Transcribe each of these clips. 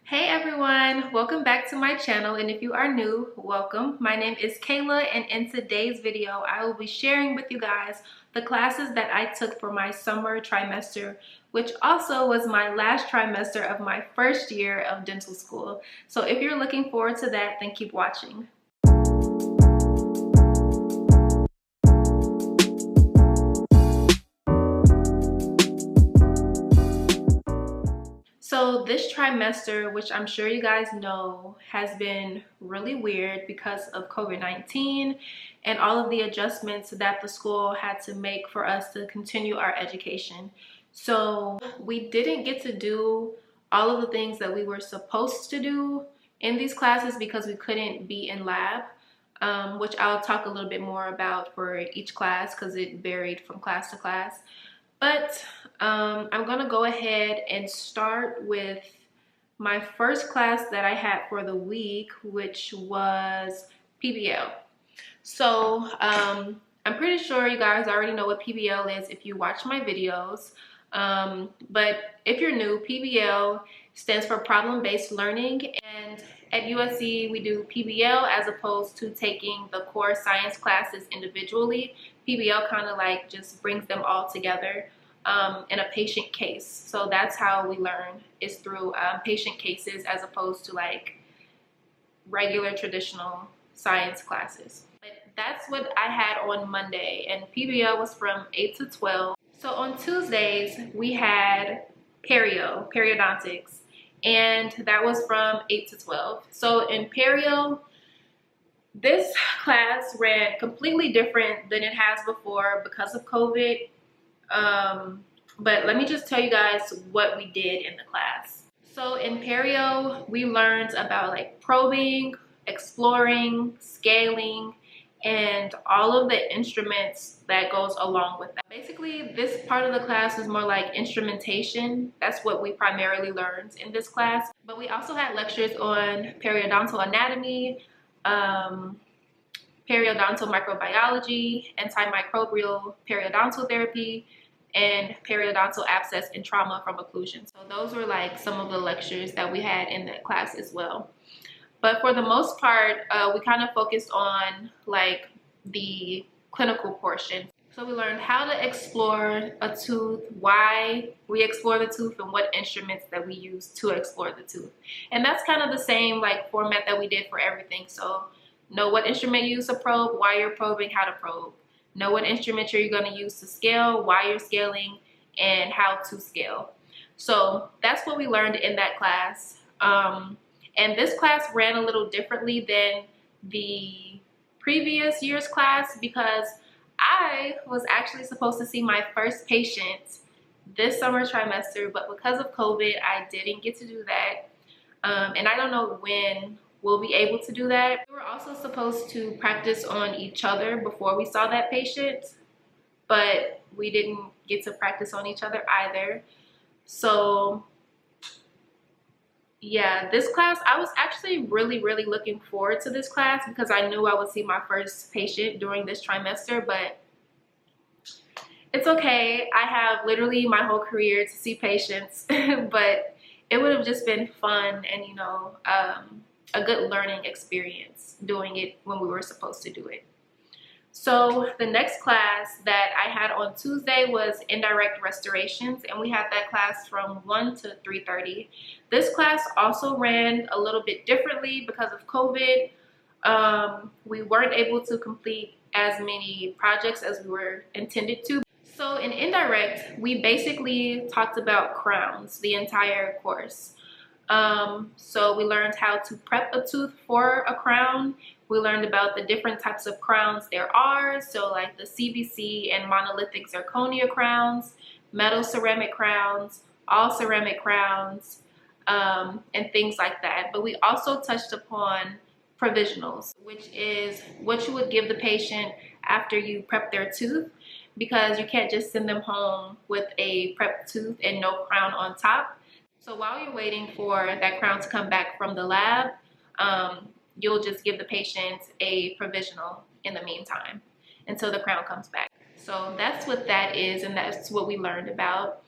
Hey everyone, welcome back to my channel, and if you are new, welcome. My name is Kayla, and in today's video I will be sharing with you guys the classes that I took for my summer trimester, which also was my last trimester of my first year of dental school. So if you're looking forward to that, then keep watching. So this trimester, which I'm sure you guys know, has been really weird because of COVID-19 and all of the adjustments that the school had to make for us to continue our education. So we didn't get to do all of the things that we were supposed to do in these classes because we couldn't be in lab, which I'll talk a little bit more about for each class because it varied from class to class. But I'm gonna go ahead and start with my first class that I had for the week, which was PBL. So I'm pretty sure you guys already know what PBL is if you watch my videos. But if you're new, PBL stands for problem-based learning, and at USC we do PBL as opposed to taking the core science classes individually. PBL kind of like just brings them all together in a patient case. So that's how we learn, is through patient cases as opposed to like regular traditional science classes. But that's what I had on Monday, and PBL was from 8 to 12. So on Tuesdays we had Periodontics, and that was from 8 to 12. So in Perio, this class ran completely different than it has before because of COVID. But let me just tell you guys what we did in the class. So in Perio, we learned about like probing, exploring, scaling, and all of the instruments that goes along with that. Basically, this part of the class is more like instrumentation. That's what we primarily learned in this class. But we also had lectures on periodontal anatomy, periodontal microbiology, antimicrobial periodontal therapy, and periodontal abscess and trauma from occlusion. So those were like some of the lectures that we had in that class as well. But for the most part, we kind of focused on like the clinical portion. So we learned how to explore a tooth, why we explore the tooth, and what instruments that we use to explore the tooth. And that's kind of the same like format that we did for everything. So know what instrument you use to probe, why you're probing, how to probe. Know what instrument you're going to use to scale, why you're scaling, and how to scale. So that's what we learned in that class. And this class ran a little differently than the previous year's class because I was actually supposed to see my first patient this summer trimester, but because of COVID, I didn't get to do that. And I don't know when we'll be able to do that. We were also supposed to practice on each other before we saw that patient, but we didn't get to practice on each other either. So yeah, this class, I was actually really looking forward to this class because I knew I would see my first patient during this trimester, but it's okay. I have literally my whole career to see patients, but it would have just been fun and, you know, a good learning experience doing it when we were supposed to do it. So the next class that I had on Tuesday was Indirect Restorations, and we had that class from 1 to 3:30. This class also ran a little bit differently because of COVID. We weren't able to complete as many projects as we were intended to. So in Indirect, we basically talked about crowns the entire course. So we learned how to prep a tooth for a crown. We learned about the different types of crowns there are. So like the CBC and monolithic zirconia crowns, metal ceramic crowns, all ceramic crowns, and things like that. But we also touched upon provisionals, which is what you would give the patient after you prep their tooth, because you can't just send them home with a prepped tooth and no crown on top. So while you're waiting for that crown to come back from the lab, you'll just give the patient a provisional in the meantime until the crown comes back. So that's what that is, and that's what we learned about.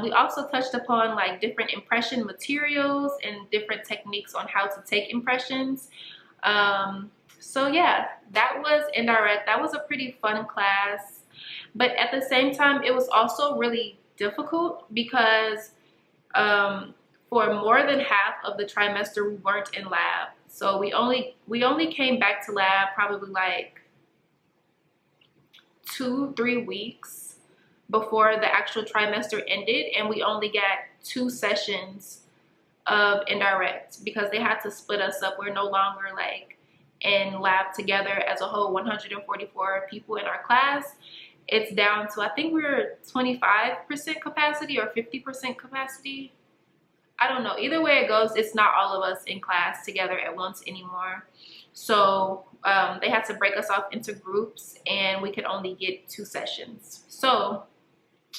We also touched upon like different impression materials and different techniques on how to take impressions. So yeah, that was Indirect. That was a pretty fun class, but at the same time it was also really difficult because for more than half of the trimester we weren't in lab. So we only came back to lab probably like 2-3 weeks before the actual trimester ended, and we only got 2 sessions of Indirect because they had to split us up. We're no longer like in lab together as a whole 144 people in our class. It's down to, I think we're 25% capacity or 50% capacity. I don't know. Either way it goes, it's not all of us in class together at once anymore. So they had to break us off into groups, and we could only get 2 sessions. So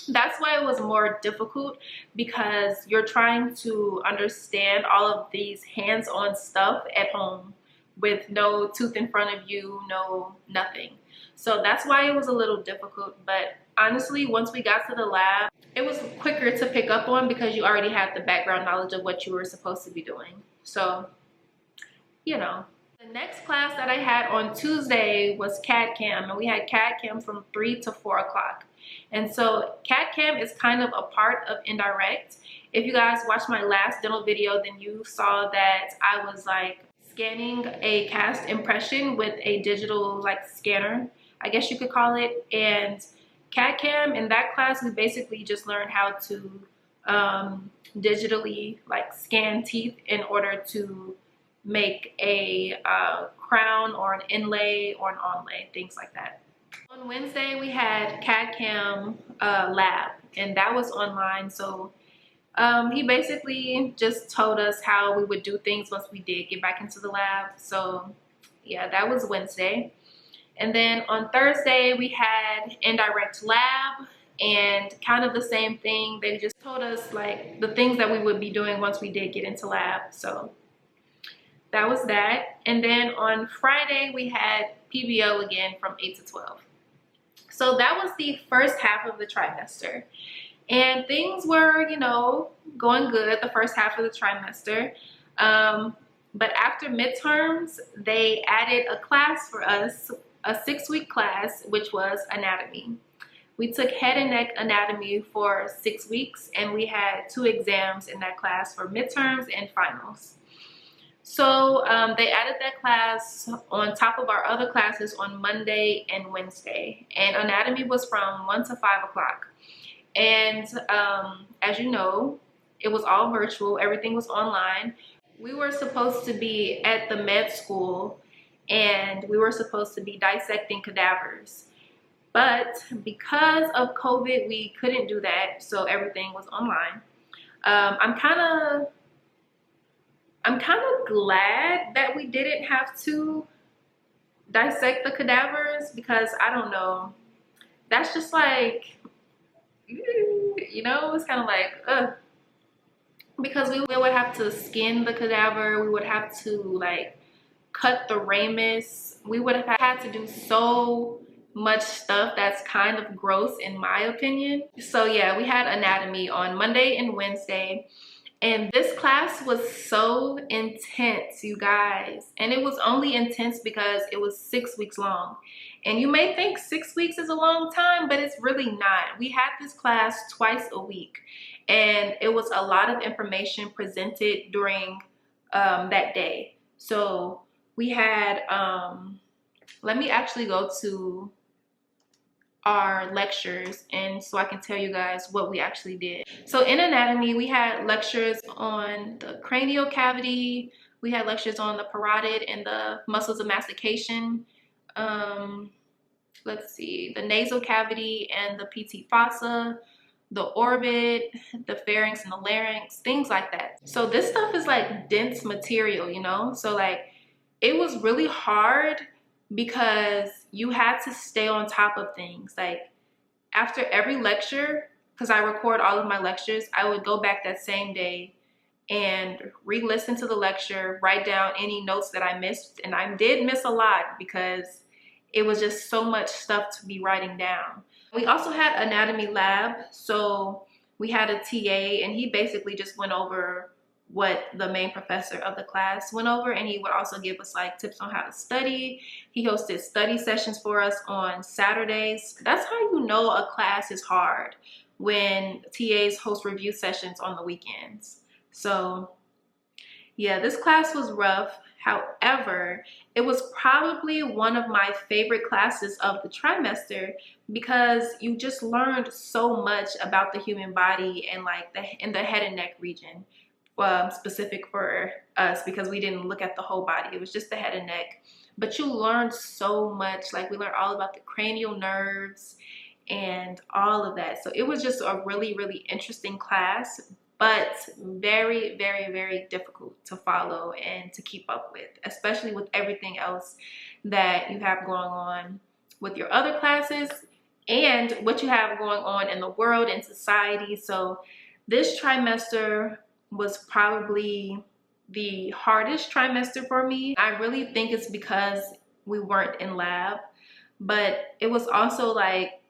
that's why it was more difficult, because you're trying to understand all of these hands-on stuff at home with no tooth in front of you, no nothing. So that's why it was a little difficult. But honestly, once we got to the lab, it was quicker to pick up on because you already had the background knowledge of what you were supposed to be doing. So, you know. The next class that I had on Tuesday was CADCAM, and we had CADCAM from 3 to 4 o'clock. And so CADCAM is kind of a part of Indirect. If you guys watched my last dental video, then you saw that I was like scanning a cast impression with a digital like scanner, I guess you could call it. And CADCAM, in that class, we basically just learned how to digitally like scan teeth in order to make a crown or an inlay or an onlay, things like that. On Wednesday, we had CADCAM Lab, and that was online. So he basically just told us how we would do things once we did get back into the lab. So yeah, that was Wednesday. And then on Thursday, we had Indirect Lab, and kind of the same thing. They just told us like the things that we would be doing once we did get into lab. So that was that. And then on Friday, we had PBO again from 8 to 12. So that was the first half of the trimester. And things were, you know, going good the first half of the trimester. But after midterms, they added a class for us, a 6-week class, which was anatomy. We took head and neck anatomy for 6 weeks, and we had 2 exams in that class for midterms and finals. So they added that class on top of our other classes on Monday and Wednesday. And anatomy was from 1 to 5 o'clock. And as you know, it was all virtual. Everything was online. We were supposed to be at the med school, and we were supposed to be dissecting cadavers. But because of COVID, we couldn't do that. So everything was online. I'm kind of glad that we didn't have to dissect the cadavers, because I don't know, that's just like, you know, it's kind of like, ugh. Because we would have to skin the cadaver, we would have to like cut the ramus, we would have had to do so much stuff that's kind of gross in my opinion. So yeah, we had anatomy on Monday and Wednesday. And this class was so intense, you guys. And it was only intense because it was 6 weeks long. And you may think 6 weeks is a long time, but it's really not. We had this class twice a week, and it was a lot of information presented during that day. So we had, let me actually go to our lectures, and so I can tell you guys what we actually did. So in anatomy, we had lectures on the cranial cavity, we had lectures on the parotid and the muscles of mastication, let's see, the nasal cavity and the PT fossa, the orbit, the pharynx and the larynx, things like that. So this stuff is like dense material, you know? So like it was really hard because you had to stay on top of things. Like after every lecture, because I record all of my lectures, I would go back that same day and re-listen to the lecture, write down any notes that I missed. And I did miss a lot because it was just so much stuff to be writing down. We also had anatomy lab. So we had a TA, and he basically just went over what the main professor of the class went over, and he would also give us like tips on how to study. He hosted study sessions for us on Saturdays. That's how you know a class is hard, when TAs host review sessions on the weekends. So yeah, this class was rough. However, it was probably one of my favorite classes of the trimester, because you just learned so much about the human body and like in the head and neck region. Specific for us, because we didn't look at the whole body, it was just the head and neck. But you learned so much. Like, we learned all about the cranial nerves and all of that. So it was just a really, really interesting class, but very, very, very difficult to follow and to keep up with, especially with everything else that you have going on with your other classes and what you have going on in the world and society. So this trimester was probably the hardest trimester for me. I really think it's because we weren't in lab, but it was also like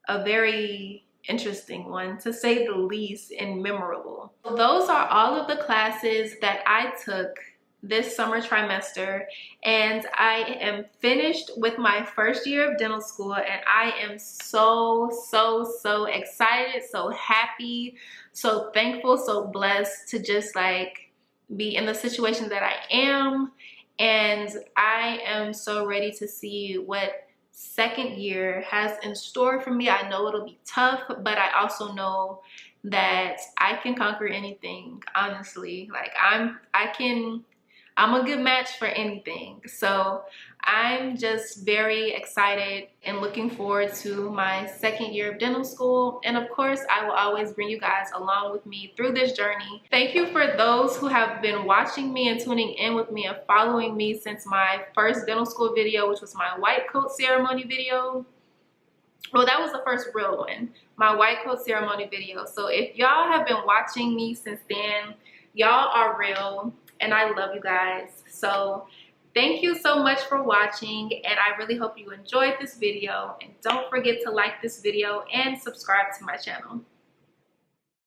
a very interesting one, to say the least, and memorable. Those are all of the classes that I took this summer trimester, and I am finished with my first year of dental school, and I am so excited, so happy, so thankful, so blessed to just like be in the situation that I am. And I am so ready to see what second year has in store for me. I know it'll be tough, but I also know that I can conquer anything, honestly. Like, I'm a good match for anything. So I'm just very excited and looking forward to my second year of dental school. And of course, I will always bring you guys along with me through this journey. Thank you for those who have been watching me and tuning in with me and following me since my first dental school video, which was my white coat ceremony video. Well, that was the first real one, my white coat ceremony video. So if y'all have been watching me since then, y'all are real, and I love you guys. So thank you so much for watching, and I really hope you enjoyed this video. And don't forget to like this video and subscribe to my channel.